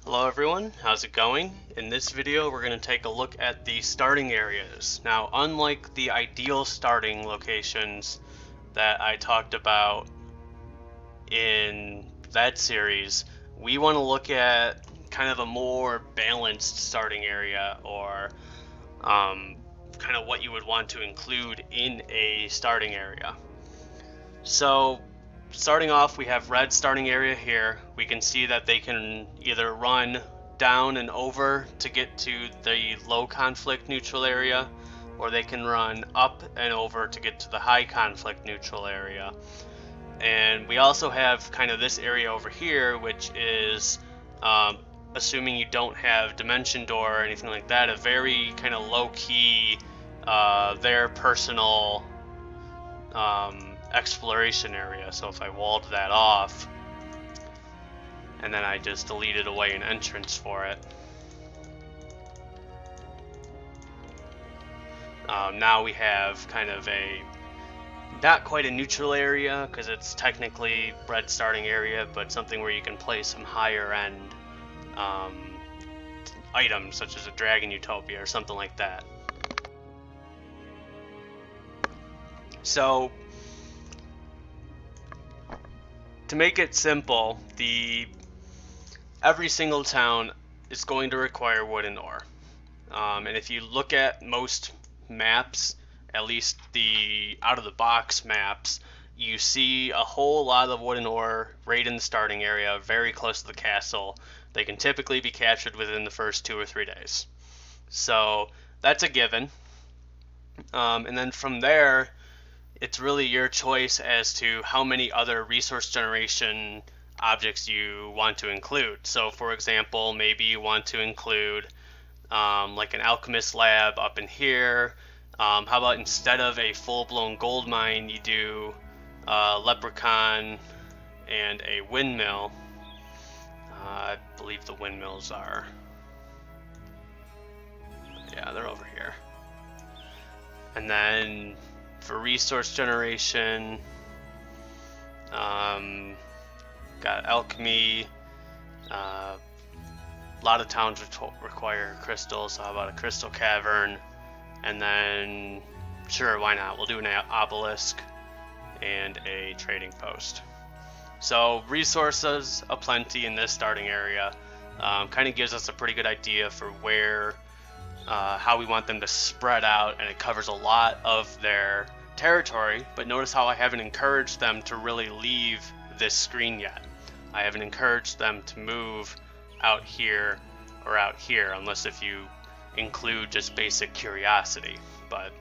Hello everyone, how's it going? In this video we're going to take a look at the starting areas. Now, unlike the ideal starting locations that I talked about in that series, we want to look at kind of a more balanced starting area, or kind of what you would want to include in a starting area. So starting off, we have red starting area here. We can see that they can either run down and over to get to the low conflict neutral area, or they can run up and over to get to the high conflict neutral area. And we also have kind of this area over here, which is, assuming you don't have dimension door or anything like that, a very kind of low-key, their personal exploration area. So if I walled that off and then I just deleted away an entrance for it, now we have kind of a not quite a neutral area because it's technically red starting area, but something where you can play some higher end items such as a Dragon Utopia or something like that. So to make it simple, every single town is going to require wood and ore. And if you look at most maps, at least the out-of-the-box maps, you see a whole lot of wood and ore right in the starting area, very close to the castle. They can typically be captured within the first 2 or 3 days. So that's a given. And then from there, it's really your choice as to how many other resource generation objects you want to include. So for example, maybe you want to include like an alchemist lab up in here. How about instead of a full-blown gold mine, you do a leprechaun and a windmill. I believe the windmills are, yeah, they're over here. And then for resource generation, got alchemy. A lot of towns require crystals, so how about a crystal cavern? And then, sure, why not? We'll do an obelisk and a trading post. So resources aplenty in this starting area. Kind of gives us a pretty good idea for where, how we want them to spread out, and it covers a lot of their territory. But notice how I haven't encouraged them to really leave this screen yet. I haven't encouraged them to move out here or out here, unless if you include just basic curiosity. But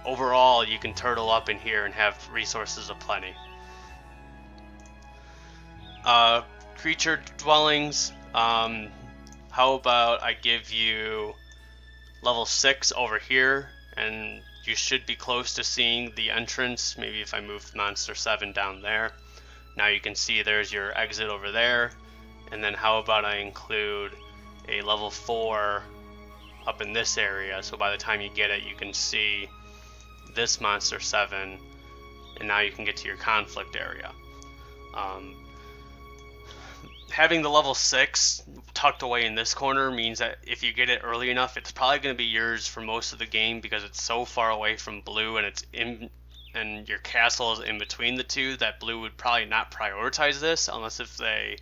overall, you can turtle up in here and have resources aplenty. Creature dwellings, how about I give you level 6 over here, and you should be close to seeing the entrance. Maybe if I move monster 7 down there. Now you can see there's your exit over there. And then how about I include a level 4 up in this area, so by the time you get it, you can see this monster 7, and now you can get to your conflict area. Having the level 6 tucked away in this corner means that if you get it early enough, it's probably going to be yours for most of the game, because it's so far away from blue, and it's in, and your castle is in between the two, that blue would probably not prioritize this unless if they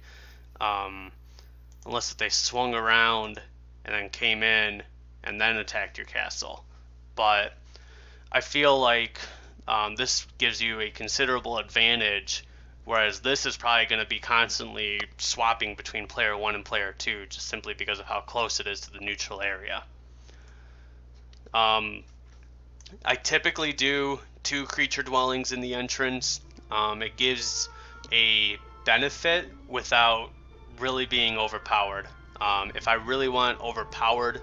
swung around and then came in and then attacked your castle. But I feel like this gives you a considerable advantage, whereas this is probably going to be constantly swapping between player 1 and player 2, just simply because of how close it is to the neutral area. I typically do 2 creature dwellings in the entrance. It gives a benefit without really being overpowered. If I really want overpowered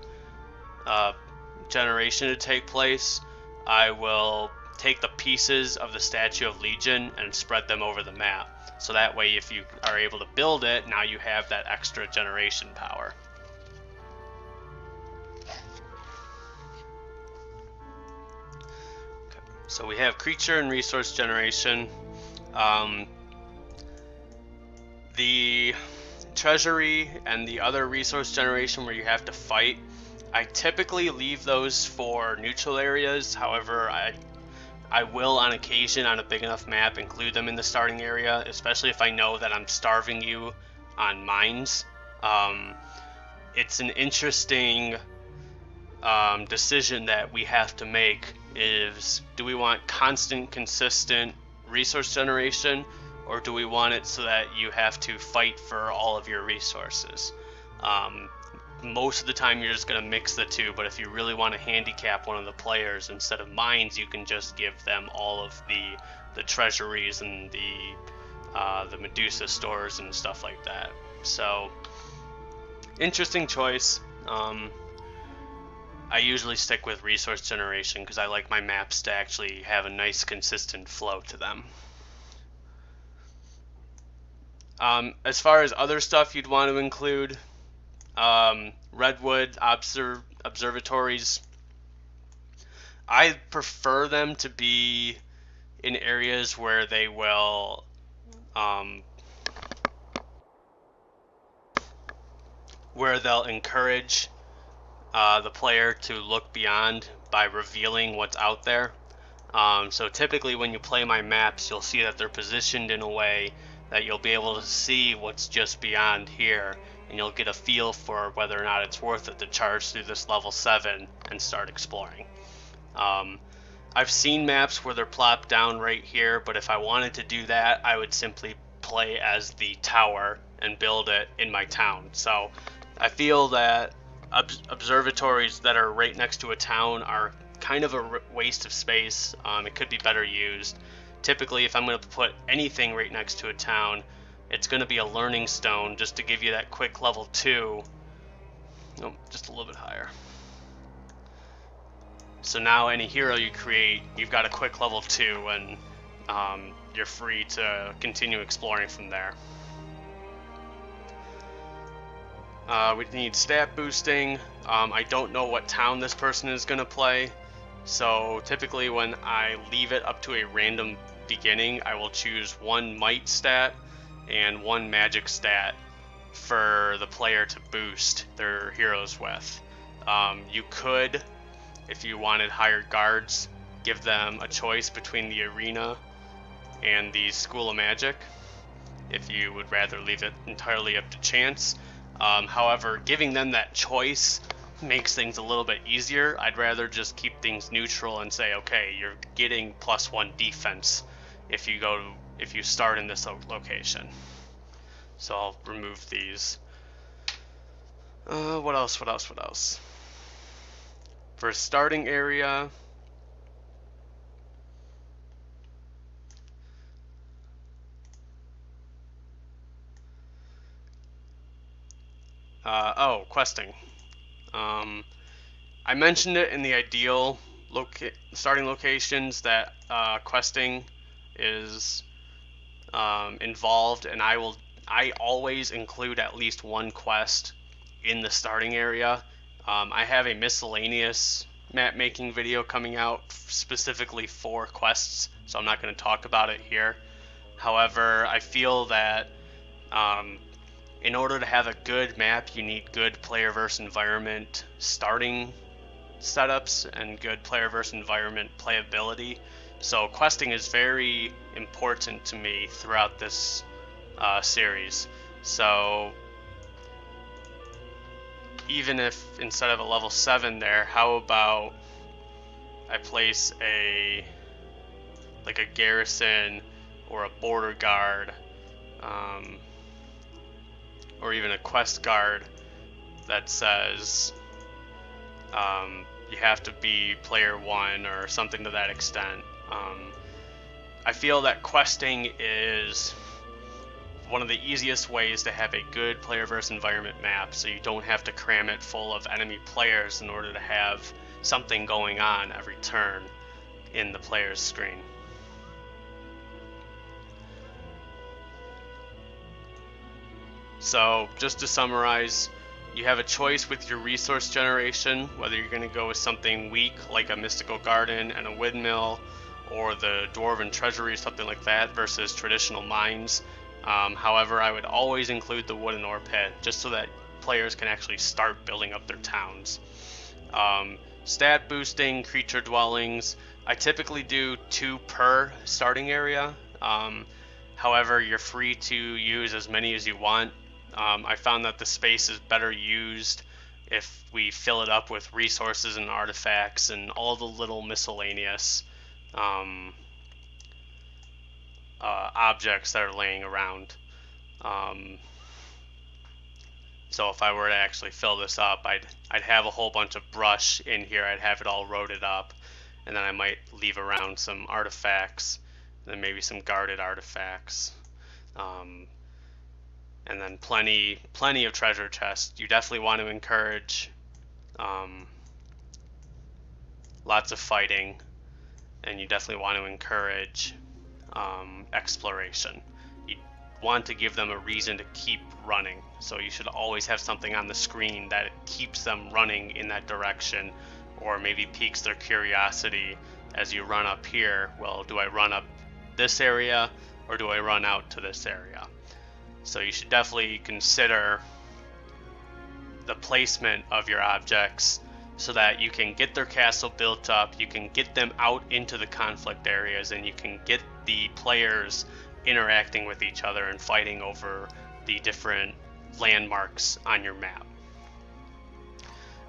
generation to take place, I will take the pieces of the Statue of Legion and spread them over the map. So that way, if you are able to build it, now you have that extra generation power. Okay. So we have creature and resource generation. The treasury and the other resource generation where you have to fight, I typically leave those for neutral areas. However, I will on occasion on a big enough map include them in the starting area, especially if I know that I'm starving you on mines. It's an interesting decision that we have to make is, do we want constant, consistent resource generation, or do we want it so that you have to fight for all of your resources? Most of the time you're just going to mix the two, but if you really want to handicap one of the players, instead of mines, you can just give them all of the treasuries and the Medusa stores and stuff like that. So, interesting choice. I usually stick with resource generation because I like my maps to actually have a nice consistent flow to them. As far as other stuff you'd want to include, redwood observatories, I prefer them to be in areas where they will where they'll encourage the player to look beyond by revealing what's out there. So typically when you play my maps, you'll see that they're positioned in a way that you'll be able to see what's just beyond here, and you'll get a feel for whether or not it's worth it to charge through this level 7 and start exploring. I've seen maps where they're plopped down right here, but if I wanted to do that, I would simply play as the tower and build it in my town. So I feel that observatories that are right next to a town are kind of a waste of space. It could be better used. Typically, if I'm going to put anything right next to a town, it's going to be a learning stone just to give you that quick level 2. Nope, just a little bit higher. So now any hero you create, you've got a quick level 2, and you're free to continue exploring from there. We need stat boosting. I don't know what town this person is going to play, so typically when I leave it up to a random beginning, I will choose 1 might stat and 1 magic stat for the player to boost their heroes with. You could, if you wanted hired guards, give them a choice between the arena and the School of Magic, if you would rather leave it entirely up to chance. However, giving them that choice makes things a little bit easier. I'd rather just keep things neutral and say, okay, you're getting +1 defense if you start in this location. So I'll remove these. What else? For a starting area, questing. I mentioned it in the ideal starting locations that questing is involved, and I always include at least 1 quest in the starting area. I have a miscellaneous map making video coming out specifically for quests, so I'm not going to talk about it here. However, I feel that in order to have a good map, you need good player versus environment starting setups and good player versus environment playability. So questing is very important to me throughout this series. So even if instead of a level 7 there, how about I place a garrison or a border guard, or even a quest guard that says you have to be player 1 or something to that extent. I feel that questing is one of the easiest ways to have a good player versus environment map, so you don't have to cram it full of enemy players in order to have something going on every turn in the player's screen. So just to summarize, you have a choice with your resource generation, whether you're going to go with something weak like a mystical garden and a windmill, or the dwarven treasury, something like that, versus traditional mines. However, I would always include the wooden ore pit just so that players can actually start building up their towns. Stat boosting, creature dwellings, I typically do 2 per starting area. However, you're free to use as many as you want. I found that the space is better used if we fill it up with resources and artifacts and all the little miscellaneous objects that are laying around. So if I were to actually fill this up, I'd have a whole bunch of brush in here. I'd have it all roaded up, and then I might leave around some artifacts, and then maybe some guarded artifacts, and then plenty of treasure chests. You definitely want to encourage lots of fighting, and you definitely want to encourage exploration. You want to give them a reason to keep running, so you should always have something on the screen that keeps them running in that direction, or maybe piques their curiosity as you run up here. Well, do I run up this area or do I run out to this area? So you should definitely consider the placement of your objects so that you can get their castle built up, you can get them out into the conflict areas, and you can get the players interacting with each other and fighting over the different landmarks on your map.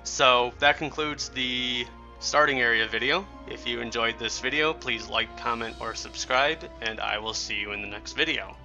So that concludes the starting area video. If you enjoyed this video, please like, comment, or subscribe, and I will see you in the next video.